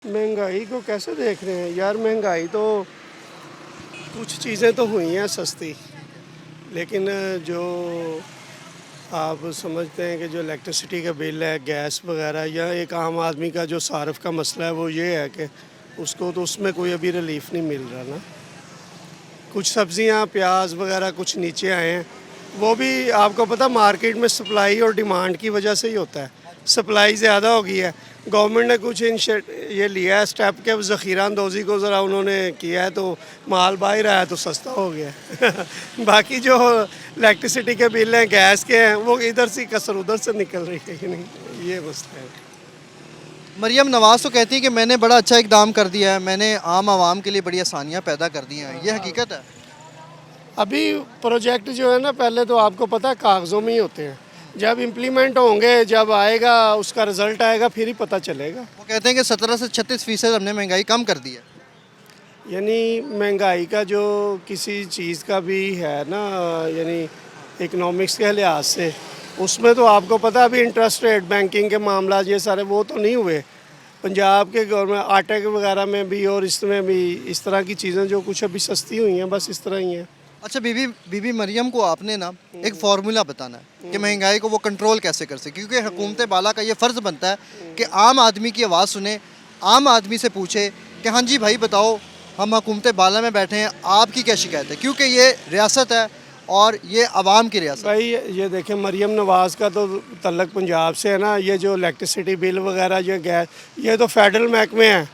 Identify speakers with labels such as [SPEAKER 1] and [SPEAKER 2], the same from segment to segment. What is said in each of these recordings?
[SPEAKER 1] महंगाई को कैसे देख रहे हैं यार? महंगाई तो कुछ चीज़ें तो हुई हैं सस्ती, लेकिन जो आप समझते हैं कि जो इलेक्ट्रिसिटी का बिल है, गैस वगैरह, या एक आम आदमी का जो सार्फ का मसला है, वो ये है कि उसको तो उसमें कोई अभी रिलीफ नहीं मिल रहा ना। कुछ सब्जियां, प्याज वगैरह कुछ नीचे आए हैं। वो भी आपको पता, मार्केट में सप्लाई और डिमांड की वजह से ही होता है। सप्लाई ज़्यादा हो गई है, गवर्नमेंट ने कुछ ये लिया है स्टेप के ज़ख़ीरा अंदोज़ी को ज़रा उन्होंने किया है, तो माल बाहर आया तो सस्ता हो गया बाकी जो इलेक्ट्रिसिटी के बिल हैं, गैस के हैं, वो इधर से कसर उधर से निकल रही है कि नहीं, ये मसला है।
[SPEAKER 2] मरियम नवाज़ तो कहती है कि मैंने बड़ा अच्छा इकदाम कर दिया है, मैंने आम आवाम के लिए बड़ी आसानियाँ पैदा कर दी हैं। ये हकीकत है?
[SPEAKER 1] अभी प्रोजेक्ट जो है ना, पहले तो आपको पता है कागज़ों में ही होते हैं, जब इम्प्लीमेंट होंगे, जब आएगा उसका रिज़ल्ट आएगा, फिर ही पता चलेगा।
[SPEAKER 2] वो कहते हैं कि 17 से 36% हमने महंगाई कम कर दी है।
[SPEAKER 1] यानी महंगाई का जो किसी चीज़ का भी है ना, यानी इकोनॉमिक्स के लिहाज से, उसमें तो आपको पता है अभी इंटरेस्ट रेट, बैंकिंग के मामला, ये सारे वो तो नहीं हुए। पंजाब के गवर्नमेंट आटे के वगैरह में भी और इसमें भी इस तरह की चीज़ें जो कुछ अभी सस्ती हुई हैं, बस इस तरह ही हैं।
[SPEAKER 2] अच्छा, बीबी बीबी मरियम को आपने ना एक फार्मूला बताना है कि महंगाई को वो कंट्रोल कैसे कर सके, क्योंकि हुकूमत बाला का ये फ़र्ज़ बनता है कि आम आदमी की आवाज़ सुने, आम आदमी से पूछे कि हाँ जी भाई बताओ, हम हुकूमत बाला में बैठे हैं, आपकी क्या शिकायत है, क्योंकि ये रियासत है और ये आवाम की रियासत।
[SPEAKER 1] भाई ये देखें, मरियम नवाज़ का तो तल्लक पंजाब से है ना। ये जो इलेक्ट्रिसिटी बिल वगैरह, ये गैस, ये तो फेडरल महकमे हैं।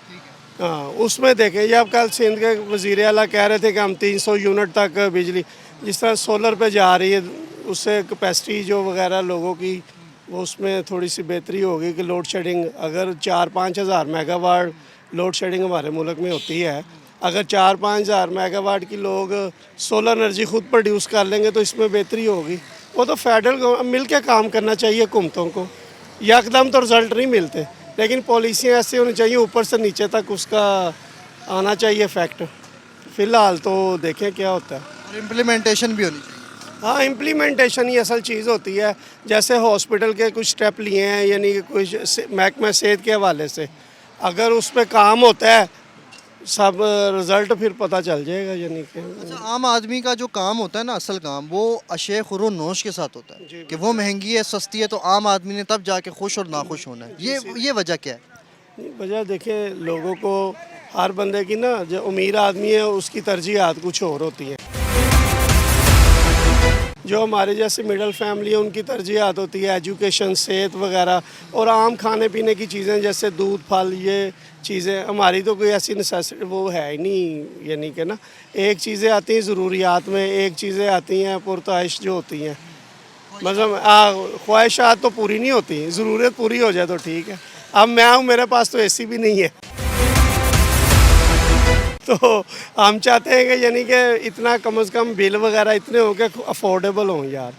[SPEAKER 1] हाँ, उसमें देखें, ये अब कल सिंध के वज़ीर आला कह रहे थे कि हम 300 यूनिट तक बिजली, जिस तरह सोलर पे जा रही है, उससे कैपेसिटी जो वगैरह लोगों की, वो उसमें थोड़ी सी बेहतरी होगी कि लोड शेडिंग, अगर 4-5 हज़ार मेगावाट लोड शेडिंग हमारे मुल्क में होती है, अगर 4-5 हज़ार मेगावाट की लोग सोलर एनर्जी खुद प्रोड्यूस कर लेंगे तो इसमें बेहतरी होगी। वो तो फेडरल मिल के काम करना चाहिए हुकूमतों को, यकदम तो रिज़ल्ट नहीं मिलते, लेकिन पॉलिसियाँ ऐसी होनी चाहिए ऊपर से नीचे तक उसका आना चाहिए इफेक्ट। फ़िलहाल तो देखें क्या होता है।
[SPEAKER 2] और इम्प्लीमेंटेशन भी होनी चाहिए।
[SPEAKER 1] हाँ, इम्प्लीमेंटेशन ही असल चीज़ होती है। जैसे हॉस्पिटल के कुछ स्टेप लिए हैं, यानी कि कुछ महकमा सेहत के हवाले से, अगर उस पर काम होता है, सब रिज़ल्ट फिर पता चल जाएगा। यानी कि
[SPEAKER 2] अच्छा, आम आदमी का जो काम होता है ना, असल काम, वो अशे खुरो नोश के साथ होता है कि वो महंगी है, सस्ती है, तो आम आदमी ने तब जाके खुश और नाखुश होना है। ये वजह क्या है?
[SPEAKER 1] वजह देखें, लोगों को, हर बंदे की ना, जो अमीर आदमी है उसकी तरजीहात कुछ और होती हैं, जो हमारे जैसे मिडिल फैमिली है उनकी तरजीहात होती है एजुकेशन, सेहत वगैरह, और आम खाने पीने की चीज़ें जैसे दूध, फल, ये चीज़ें। हमारी तो कोई ऐसी नेसेसिटी वो है ही नहीं, यानी कि ना, एक चीज़ें आती हैं ज़रूरियात में, एक चीज़ें आती हैं पुरताइश जो होती हैं, मतलब ख्वाहिशात तो पूरी नहीं होती, ज़रूरत पूरी हो जाए तो ठीक है। अब मैं हूँ, मेरे पास तो एसी भी नहीं है तो हम चाहते हैं कि यानी कि इतना कम से कम बिल वगैरह इतने हो के अफोर्डेबल हों यार,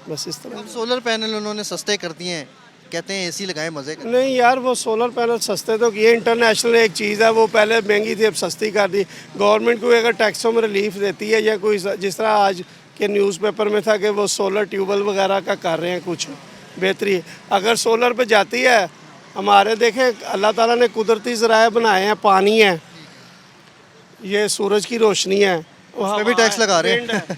[SPEAKER 1] बस इस तरह।
[SPEAKER 2] अब सोलर पैनल उन्होंने सस्ते कर दिए हैं, कहते हैं एसी लगाएं, मज़े करें।
[SPEAKER 1] नहीं यार, वो सोलर पैनल सस्ते तो किए, इंटरनेशनल एक चीज़ है, वो पहले महंगी थी अब सस्ती कर दी। गवर्नमेंट को अगर टैक्सों में रिलीफ देती है, या कोई जिस तरह आज के न्यूज़पेपर में था कि वो सोलर ट्यूबवेल वगैरह का कर रहे हैं कुछ बेहतरी, अगर सोलर पे जाती है, हमारे देखें अल्लाह ताला ने कुदरती ज़राए बनाए हैं, पानी है, ये सूरज की रोशनी है,
[SPEAKER 2] उसपे भी टैक्स लगा रहे हैं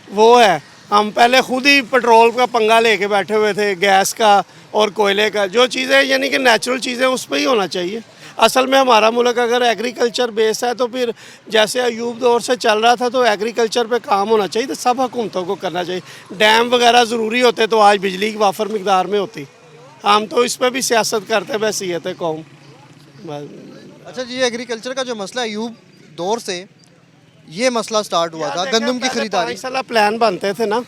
[SPEAKER 1] वो है। हम पहले खुद ही पेट्रोल का पंगा लेके बैठे हुए थे, गैस का और कोयले का, जो चीज़ें यानी कि नेचुरल चीज़ें, उस पर ही होना चाहिए। असल में हमारा मुल्क अगर एग्रीकल्चर बेस है, तो फिर जैसे अयूब दौर से चल रहा था, तो एग्रीकल्चर पे काम होना चाहिए, तो सब हुकूमतों को करना चाहिए। डैम वगैरह ज़रूरी होते तो आज बिजली की वाफर मिकदार में होती। हम तो इस पर भी सियासत करते, वैसीयत है कौम।
[SPEAKER 2] अच्छा जी, एग्रीकल्चर का जो मसला है, यूब दौर से ये मसला स्टार्ट हुआ था, गंदम की खरीदारी।
[SPEAKER 1] 5 साल प्लान बनते थे ना,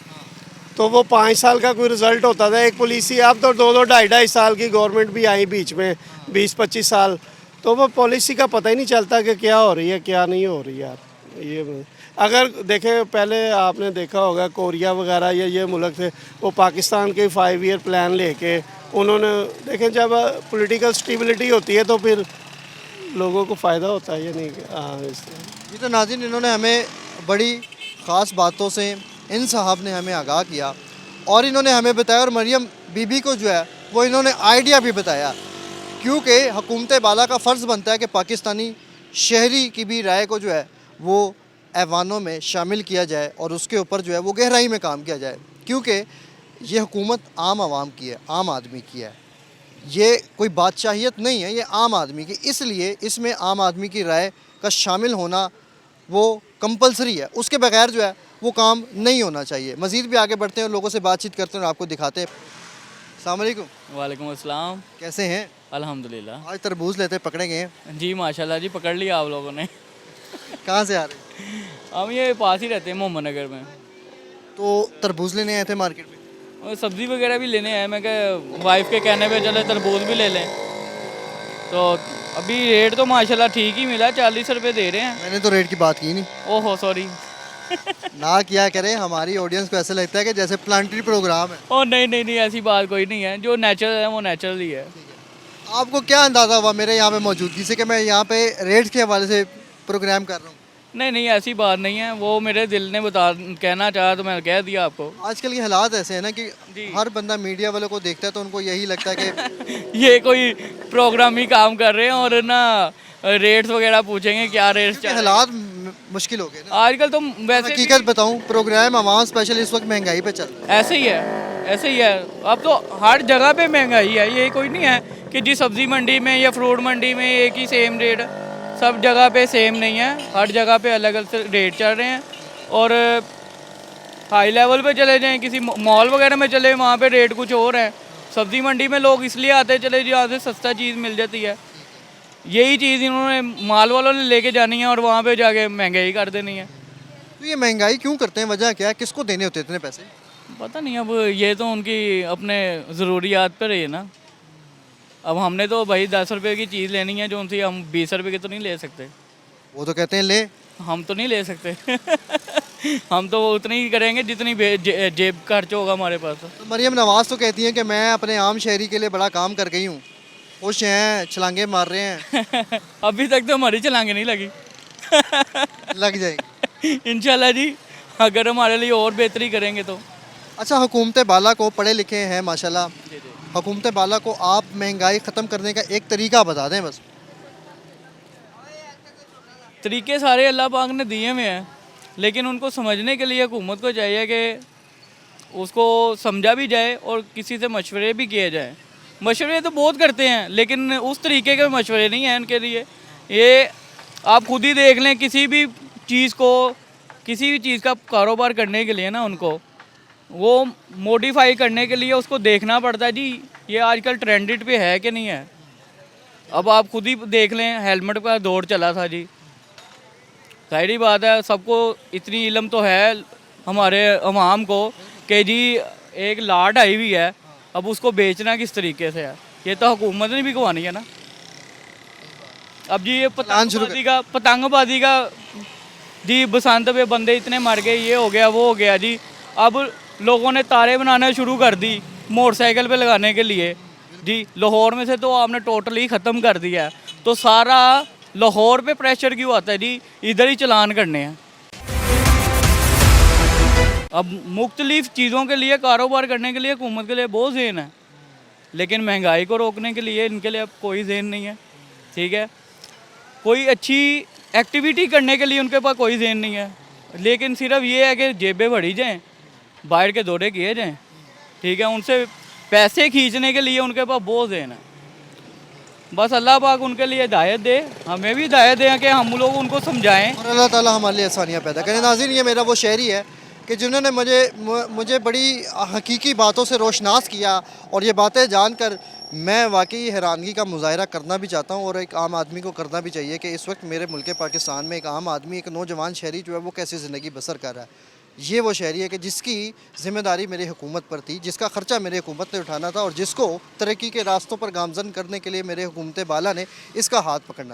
[SPEAKER 1] तो वो 5 साल का कोई रिज़ल्ट होता था, एक पॉलिसी। अब तो 2-2, 2.5 साल की गवर्नमेंट भी आई बीच में, 20-25 साल, तो वो पॉलिसी का पता ही नहीं चलता कि क्या हो रही है क्या नहीं हो रही यार। ये अगर देखें, पहले आपने देखा होगा कोरिया वगैरह, ये मुल्क थे, वो पाकिस्तान के 5 ईयर प्लान लेके उन्होंने, देखें जब पॉलिटिकल स्टेबिलिटी होती है तो फिर लोगों को फ़ायदा होता है, ये नहीं। हाँ,
[SPEAKER 2] ये तो नाज़रीन, इन्होंने हमें बड़ी ख़ास बातों से, इन साहब ने हमें आगाह किया और इन्होंने हमें बताया, और मरियम बीबी को जो है वो इन्होंने आइडिया भी बताया क्योंकि हुकूमत बाला का फ़र्ज़ बनता है कि पाकिस्तानी शहरी की भी राय को जो है वो ऐवानों में शामिल किया जाए और उसके ऊपर जो है वो गहराई में काम किया जाए, क्योंकि ये हुकूमत आम आवाम की है, आम आदमी की है। ये कोई बादशाहियत नहीं है, ये आम आदमी की, इसलिए इसमें आम आदमी की राय का शामिल होना वो कंपलसरी है। उसके बगैर जो है वो काम नहीं होना चाहिए। मज़ीद भी आगे बढ़ते हैं और लोगों से बातचीत करते हैं और आपको दिखाते हैं। अस्सलाम वालेकुम,
[SPEAKER 3] वालेकुम अस्सलाम।
[SPEAKER 2] कैसे हैं?
[SPEAKER 3] अल्हम्दुलिल्लाह।
[SPEAKER 2] आज तरबूज लेते पकड़े गए हैं।
[SPEAKER 3] जी माशाल्लाह जी, पकड़ लिया आप लोगों ने।
[SPEAKER 2] कहाँ से आ रहे हैं?
[SPEAKER 3] हम ये पास ही रहते हैं मोहम्मद नगर में।
[SPEAKER 2] तो तरबूज लेने आए थे मार्केट में।
[SPEAKER 3] और सब्ज़ी वगैरह भी लेने आए, मैं क्या वाइफ के कहने पे चले तरबूज भी ले लें। तो अभी रेट तो माशाल्लाह ठीक ही मिला, 40 रुपये दे रहे हैं।
[SPEAKER 2] मैंने तो रेट की बात की नहीं।
[SPEAKER 3] ओहो सॉरी।
[SPEAKER 2] ना किया करें, हमारी ऑडियंस को ऐसा लगता है कि जैसे प्लांटरी प्रोग्राम है।
[SPEAKER 3] ओ नहीं नहीं नहीं, ऐसी बात कोई नहीं है। जो नेचुरल है वो नेचुरल ही है।
[SPEAKER 2] आपको क्या अंदाज़ा हुआ मेरे यहाँ पे मौजूदगी से कि मैं यहाँ पे रेट के हवाले से प्रोग्राम कर रहा हूँ?
[SPEAKER 3] नहीं नहीं, ऐसी बात नहीं है। वो मेरे दिल ने बता कहना चाहा तो मैं कह दिया आपको।
[SPEAKER 2] आजकल के हालात ऐसे हैं ना कि
[SPEAKER 3] जी।
[SPEAKER 2] हर बंदा मीडिया वालों को देखता है तो उनको यही लगता है कि
[SPEAKER 3] ये कोई प्रोग्राम ही काम कर रहे हैं और ना रेट्स वगैरह पूछेंगे क्या रेट्स
[SPEAKER 2] क्योंकि
[SPEAKER 3] चल रहे हैं।
[SPEAKER 2] हालात मुश्किल हो गए ना।
[SPEAKER 3] आजकल तो वैसे
[SPEAKER 2] हकीकत बताऊँ, प्रोग्राम आवाम स्पेशल इस वक्त महंगाई पे चल रहा है।
[SPEAKER 3] ऐसे ही है, ऐसे ही है। अब तो हर जगह पे महंगाई है। ये कोई नहीं है कि जी सब्जी मंडी में या फ्रूट मंडी में एक ही सेम रेट। सब जगह पे सेम नहीं है, हर जगह पे अलग अलग रेट चल रहे हैं। और हाई लेवल पे चले जाएं, किसी मॉल वगैरह में चले, वहाँ पे रेट कुछ और है। सब्जी मंडी में लोग इसलिए आते चले जहाँ से सस्ता चीज़ मिल जाती है। यही चीज़ इन्होंने माल वालों ने लेके जानी है और वहाँ पे जाके महंगाई कर देनी है।
[SPEAKER 2] तो ये महंगाई क्यों करते हैं, वजह क्या है, किसको देने होते हैं इतने पैसे?
[SPEAKER 3] पता नहीं, अब ये तो उनकी अपने ज़रूरियात पर है ना। अब हमने तो भाई 10 रुपये की चीज़ लेनी है जो उनसे, हम 20 रुपये की तो नहीं ले सकते।
[SPEAKER 2] वो तो कहते हैं ले।
[SPEAKER 3] हम तो नहीं ले सकते। हम तो उतनी ही करेंगे जितनी जेब खर्च होगा हमारे पास।
[SPEAKER 2] तो मरियम नवाज़ तो कहती हैं कि मैं अपने आम शहरी के लिए बड़ा काम कर गई हूँ, खुश हैं, छलांगे मार रहे हैं।
[SPEAKER 3] अभी तक तो हमारी छलांगे नहीं लगी।
[SPEAKER 2] लग जाएगी
[SPEAKER 3] इंशाल्लाह जी, अगर हमारे लिए और बेहतरी करेंगे तो।
[SPEAKER 2] अच्छा, हुकूमत बाला को, पढ़े लिखे हैं माशाल्लाह, हुकूमत बाला को आप महंगाई ख़त्म करने का एक तरीका बता दें बस।
[SPEAKER 3] तरीके सारे अल्लाह पाक ने दिए हुए हैं, लेकिन उनको समझने के लिए हुकूमत को चाहिए कि उसको समझा भी जाए और किसी से मशवरे भी किए जाए। मशवरे तो बहुत करते हैं, लेकिन उस तरीके के मशवरे नहीं हैं उनके लिए। ये आप खुद ही देख लें, किसी भी चीज़ को, किसी भी चीज़ का कारोबार करने के लिए ना, उनको वो मॉडिफाई करने के लिए उसको देखना पड़ता है जी ये आजकल ट्रेंडेड पे है कि नहीं है। अब आप खुद ही देख लें, हेलमेट का दौर चला था जी। जाहिर बात है, सबको इतनी इल्म तो है हमारे अवाम को कि जी एक लाट आई हुई है, अब उसको बेचना किस तरीके से है, ये तो हुकूमत ने भी करवानी है ना। अब जी ये पतंगबाजी का जी, बसंत पे बंदे इतने मर गए, ये हो गया वो हो गया जी। अब लोगों ने तारे बनाना शुरू कर दी मोटरसाइकिल पे लगाने के लिए जी। लाहौर में से तो आपने टोटली ख़त्म कर दिया है, तो सारा लाहौर पे प्रेशर क्यों आता है जी, इधर ही चलान करने हैं। अब मुख्तलिफ़ चीज़ों के लिए कारोबार करने के लिए हुकूमत के लिए बहुत ज़हन है, लेकिन महंगाई को रोकने के लिए इनके लिए अब कोई ज़हन नहीं है। ठीक है, कोई अच्छी एक्टिविटी करने के लिए उनके पास कोई ज़हन नहीं है, लेकिन सिर्फ ये है कि जेबें भरी जाएँ, बाहर के दौरे किए जाएँ। ठीक है, उनसे पैसे खींचने के लिए उनके पास बहुत ज़हन है। बस अल्लाह पाक उनके लिए हिदायत दे, हमें भी हिदायत दें कि हम लोग उनको समझाएं
[SPEAKER 2] और अल्लाह ताला हमारे लिए आसानियाँ पैदा करें। नाज़रीन, ये मेरा वो शहरी है कि जिन्होंने मुझे बड़ी हकीकी बातों से रोशनास किया, और ये बातें जानकर मैं वाकई हैरानगी का मुजाहरा करना भी चाहता हूँ, और एक आम आदमी को करना भी चाहिए कि इस वक्त मेरे मुल्क पाकिस्तान में एक आम आदमी, एक नौजवान शहरी जो है वो कैसी ज़िंदगी बसर कर रहा है। ये वो शहरी है कि जिसकी ज़िम्मेदारी मेरी हुकूमत पर थी, जिसका ख़र्चा मेरी हुकूमत ने उठाना था, और जिसको तरक्की के रास्तों पर गामज़न करने के लिए मेरे हुकूमत बाला ने इसका हाथ पकड़ना था।